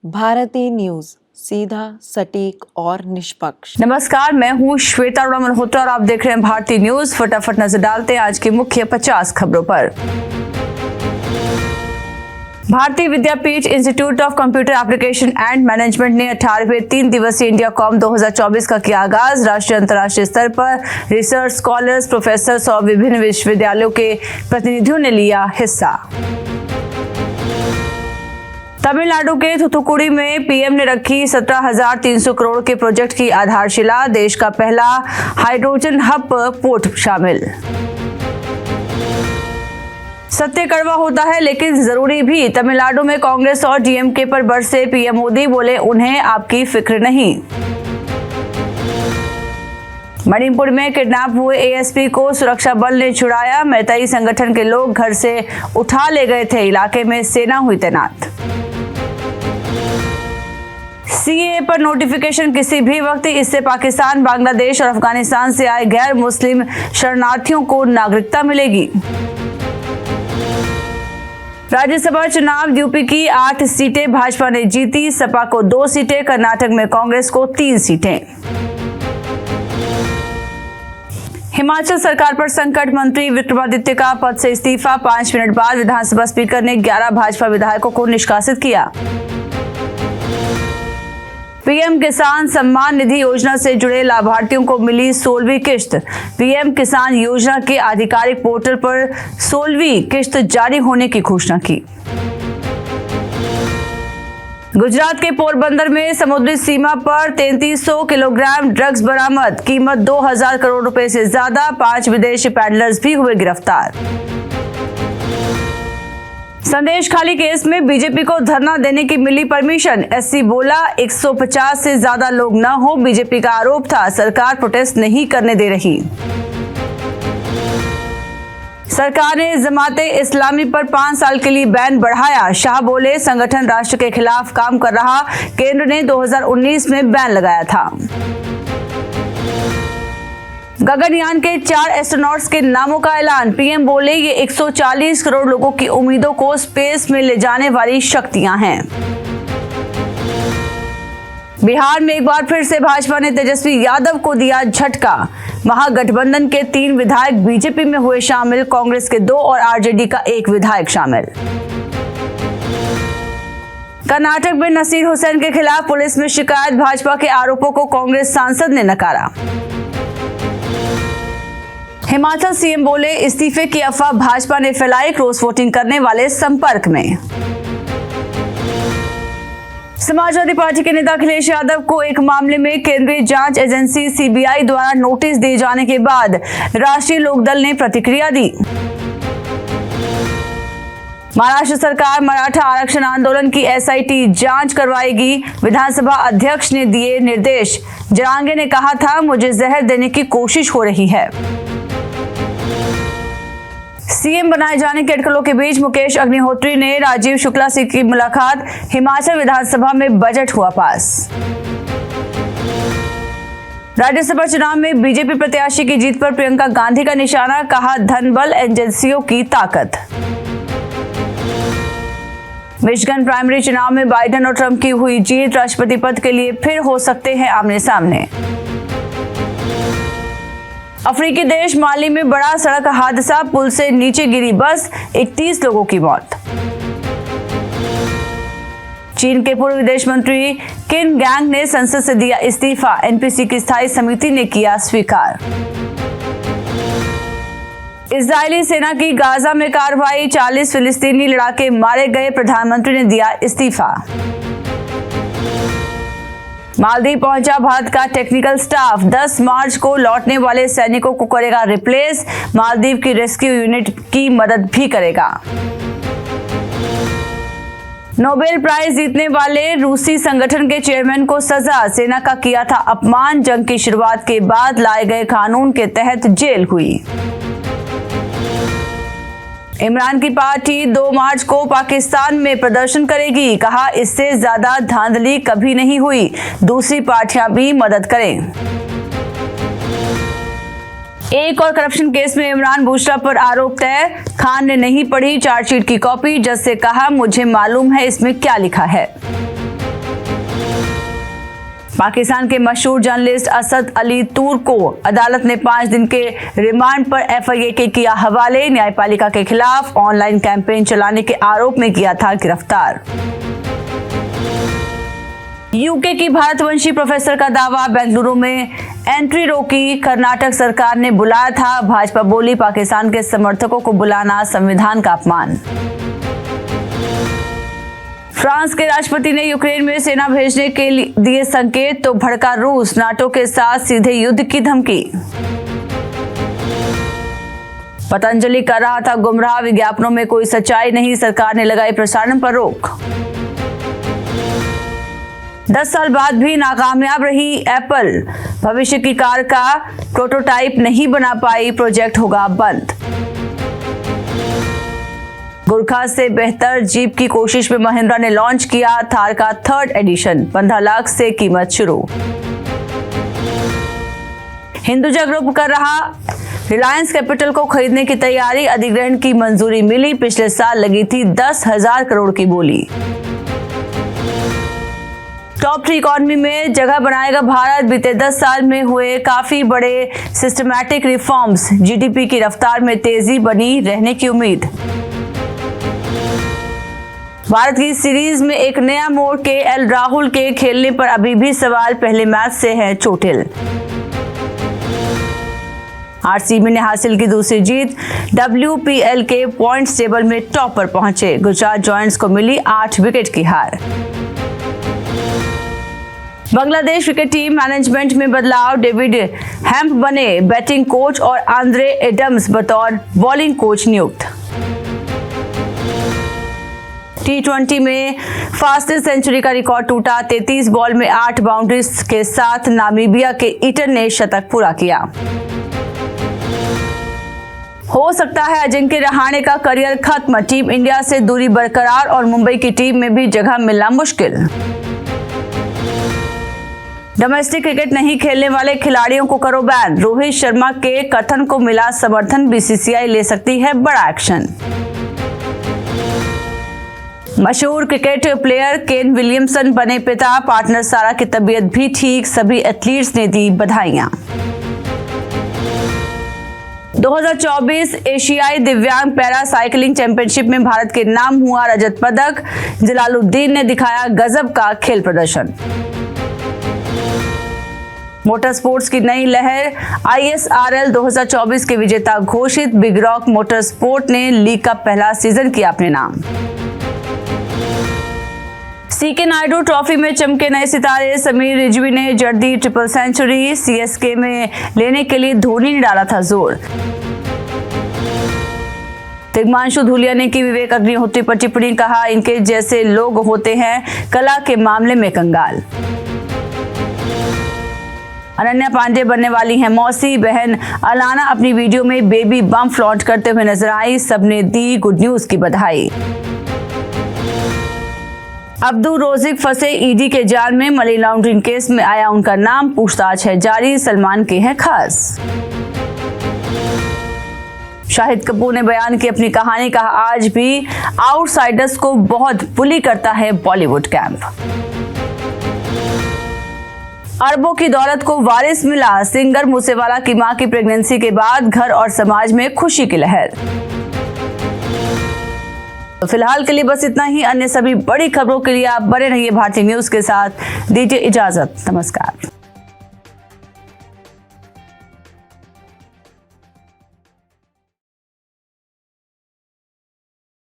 Bharti news, सीधा, सटीक और निष्पक्ष। नमस्कार, मैं हूँ श्वेता अरोड़ा मल्होत्रा और आप देख रहे हैं भारती न्यूज। फटाफट नजर डालते हैं आज की मुख्य 50 खबरों पर। Bharatiya Vidyapeeth institute of computer application and management ने 18वें 3 दिवसीय इंडिया कॉम 2024 का किया आगाज। राष्ट्रीय अंतर्राष्ट्रीय स्तर पर रिसर्च स्कॉलर्स, प्रोफेसर्स और विभिन्न विश्वविद्यालयों के प्रतिनिधियों ने लिया हिस्सा। तमिलनाडु के थूथुकुडी में पीएम ने रखी 17,300 करोड़ के प्रोजेक्ट की आधारशिला। देश का पहला हाइड्रोजन हब पोर्ट शामिल। सत्य कड़वा होता है लेकिन जरूरी भी। तमिलनाडु में कांग्रेस और डीएमके पर बरसे पीएम मोदी, बोले उन्हें आपकी फिक्र नहीं। मणिपुर में किडनैप हुए एएसपी को सुरक्षा बल ने छुड़ाया। मैतेई संगठन के लोग घर से उठा ले गए थे। इलाके में सेना हुई तैनात। सीएए पर नोटिफिकेशन किसी भी वक्त। इससे पाकिस्तान, बांग्लादेश और अफगानिस्तान से आए गैर मुस्लिम शरणार्थियों को नागरिकता मिलेगी। राज्यसभा चुनाव, यूपी की 8 सीटें भाजपा ने जीती। सपा को 2 सीटें, कर्नाटक में कांग्रेस को 3 सीटें। हिमाचल सरकार पर संकट, मंत्री विक्रमादित्य का पद से इस्तीफा। 5 मिनट बाद विधानसभा स्पीकर ने 11 भाजपा विधायकों को निष्कासित किया। पीएम किसान सम्मान निधि योजना से जुड़े लाभार्थियों को मिली 16वीं किश्त। पीएम किसान योजना के आधिकारिक पोर्टल पर 16वीं किश्त जारी होने की घोषणा की। गुजरात के पोरबंदर में समुद्री सीमा पर 3300 किलोग्राम ड्रग्स बरामद। कीमत 2000 करोड़ रुपए से ज्यादा। 5 विदेशी पैडलर्स भी हुए गिरफ्तार। संदेश खाली केस में बीजेपी को धरना देने की मिली परमिशन। एससी बोला 150 से ज्यादा लोग न हो। बीजेपी का आरोप था सरकार प्रोटेस्ट नहीं करने दे रही। सरकार ने जमाते इस्लामी पर 5 साल के लिए बैन बढ़ाया। शाह बोले संगठन राष्ट्र के खिलाफ काम कर रहा। केंद्र ने 2019 में बैन लगाया था। गगनयान के 4 एस्ट्रोनॉट्स के नामों का ऐलान। पीएम बोले ये 140 करोड़ लोगों की उम्मीदों को स्पेस में ले जाने वाली शक्तियां हैं। बिहार में एक बार फिर से भाजपा ने तेजस्वी यादव को दिया झटका। महागठबंधन के 3 विधायक बीजेपी में हुए शामिल। कांग्रेस के 2 और आरजेडी का 1 विधायक शामिल। कर्नाटक में नसीर हुसैन के खिलाफ पुलिस में शिकायत। भाजपा के आरोपों को कांग्रेस सांसद ने नकारा। हिमाचल सीएम बोले इस्तीफे की अफवाह भाजपा ने फैलाई। क्रॉस वोटिंग करने वाले संपर्क में। समाजवादी पार्टी के नेता अखिलेश यादव को एक मामले में केंद्रीय जांच एजेंसी सीबीआई द्वारा नोटिस दिए जाने के बाद राष्ट्रीय लोकदल ने प्रतिक्रिया दी। महाराष्ट्र सरकार मराठा आरक्षण आंदोलन की एसआईटी जांच करवाएगी। विधानसभा अध्यक्ष ने दिए निर्देश। जरांगे ने कहा था मुझे जहर देने की कोशिश हो रही है। सीएम बनाए जाने के अटकलों के बीच मुकेश अग्निहोत्री ने राजीव शुक्ला से की मुलाकात। हिमाचल विधानसभा में बजट हुआ पास। राज्यसभा चुनाव में बीजेपी प्रत्याशी की जीत पर प्रियंका गांधी का निशाना। कहा धन बल एजेंसियों की ताकत। मिशिगन प्राइमरी चुनाव में बाइडेन और ट्रंप की हुई जीत। राष्ट्रपति पद के लिए फिर हो सकते हैं आमने सामने। अफ्रीकी देश माली में बड़ा सड़क हादसा। पुल से नीचे गिरी बस, 31 लोगों की मौत। चीन के पूर्व विदेश मंत्री किन गैंग ने संसद से दिया इस्तीफा। एनपीसी की स्थायी समिति ने किया स्वीकार। इजरायली सेना की गाजा में कार्रवाई। 40 फिलिस्तीनी लड़ाके मारे गए। प्रधानमंत्री ने दिया इस्तीफा। मालदीव पहुंचा भारत का टेक्निकल स्टाफ। 10 मार्च को लौटने वाले सैनिकों को करेगा रिप्लेस। मालदीव की रेस्क्यू यूनिट की मदद भी करेगा। नोबेल प्राइज जीतने वाले रूसी संगठन के चेयरमैन को सजा। सेना का किया था अपमान। जंग की शुरुआत के बाद लाए गए कानून के तहत जेल हुई। इमरान की पार्टी 2 मार्च को पाकिस्तान में प्रदर्शन करेगी। कहा इससे ज्यादा धांधली कभी नहीं हुई। दूसरी पार्टियां भी मदद करें। एक और करप्शन केस में इमरान बूशरा पर आरोप तय। खान ने नहीं पढ़ी चार्जशीट की कॉपी। जज से कहा मुझे मालूम है इसमें क्या लिखा है। पाकिस्तान के मशहूर जर्नलिस्ट असद अली तूर को अदालत ने 5 दिन के रिमांड पर FIA के किया हवाले। न्यायपालिका के खिलाफ ऑनलाइन कैंपेन चलाने के आरोप में किया था गिरफ्तार। यूके की भारतवंशी प्रोफेसर का दावा, बेंगलुरु में एंट्री रोकी कर्नाटक सरकार ने बुलाया था। भाजपा बोली, पाकिस्तान के समर्थकों को बुलाना संविधान का अपमान। फ्रांस के राष्ट्रपति ने यूक्रेन में सेना भेजने के लिए दिए संकेत तो भड़का रूस, नाटो के साथ सीधे युद्ध की धमकी। पतंजलि कर रहा था गुमराह, विज्ञापनों में कोई सच्चाई नहीं, सरकार ने लगाई प्रसारण पर रोक। 10 साल बाद भी नाकामयाब रही एप्पल, भविष्य की कार का प्रोटोटाइप नहीं बना पाई, प्रोजेक्ट होगा बंद। गुरखा से बेहतर जीप की कोशिश में महिंद्रा ने लॉन्च किया थार का 3rd एडिशन, 15 लाख से कीमत शुरू। हिंदुजा ग्रुप कर रहा रिलायंस कैपिटल को खरीदने की तैयारी, अधिग्रहण की मंजूरी मिली, पिछले साल लगी थी 10,000 करोड़ की बोली। टॉप 3 इकोनॉमी में जगह बनाएगा भारत, बीते 10 साल में हुए काफी बड़े सिस्टमैटिक रिफॉर्म्स, GDP की रफ्तार में तेजी बनी रहने की उम्मीद। भारत की सीरीज में एक नया मोड़, KL राहुल के खेलने पर अभी भी सवाल, पहले मैच से है चोटिल। RCB ने हासिल की दूसरी जीत, WPL के पॉइंट्स टेबल में टॉप पर पहुंचे। गुजरात जॉयंट्स को मिली 8 विकेट की हार। बांग्लादेश क्रिकेट टीम मैनेजमेंट में बदलाव, डेविड हैम्प बने बैटिंग कोच और आंद्रे एडम्स बतौर बॉलिंग कोच नियुक्त। T20 में फास्टेस्ट सेंचुरी का रिकॉर्ड टूटा, 33 बॉल में 8 बाउंड्रीज के साथ नामीबिया के ईटन ने शतक पूरा किया। हो सकता है अजिंक्य रहाणे का करियर खत्म, टीम इंडिया से दूरी बरकरार और मुंबई की टीम में भी जगह मिलना मुश्किल। डोमेस्टिक क्रिकेट नहीं खेलने वाले खिलाड़ियों को करो बैन, रोहित शर्मा के कथन को मिला समर्थन, BCCI ले सकती है बड़ा एक्शन। मशहूर क्रिकेट प्लेयर केन विलियमसन बने पिता, पार्टनर सारा की तबीयत भी ठीक, सभी एथलीट्स ने दी बधाइयां। 2024 एशियाई दिव्यांग पैरा साइकिलिंग चैंपियनशिप में भारत के नाम हुआ रजत पदक, जलालुद्दीन ने दिखाया गजब का खेल प्रदर्शन। मोटर स्पोर्ट्स की नई लहर, ISRL 2024 के विजेता घोषित, बिग रॉक मोटर स्पोर्ट ने लीग का पहला सीजन किया अपने नाम। CK नायडू ट्रॉफी में चमके नए सितारे, समीर रिजवी ने जड़ दी ट्रिपल सेंचुरी, CSK में लेने के लिए धोनी ने डाला था जोर। तिग्मांशु धूलिया ने की विवेक अग्निहोत्री पर टिप्पणी, कहा इनके जैसे लोग होते हैं कला के मामले में कंगाल। अनन्या पांडे बनने वाली हैं मौसी, बहन अलाना अपनी वीडियो में बेबी बम फ्लॉन्ट करते हुए नजर आई, सबने दी गुड न्यूज की बधाई। अब्दुल रोजिक फंसे ईडी के जाल में, मनी लॉन्ड्रिंग केस में आया उनका नाम, पूछताछ है जारी, सलमान के हैं खास। शाहिद कपूर ने बयान की अपनी कहानी, कहा आज भी आउटसाइडर्स को बहुत बुली करता है बॉलीवुड कैंप। अरबों की दौलत को वारिस मिला, सिंगर मूसेवाला की मां की प्रेगनेंसी के बाद घर और समाज में खुशी की लहर। तो फिलहाल के लिए बस इतना ही, अन्य सभी बड़ी खबरों के लिए आप बने रहिए भारतीय न्यूज के साथ। दीजिए इजाजत, नमस्कार।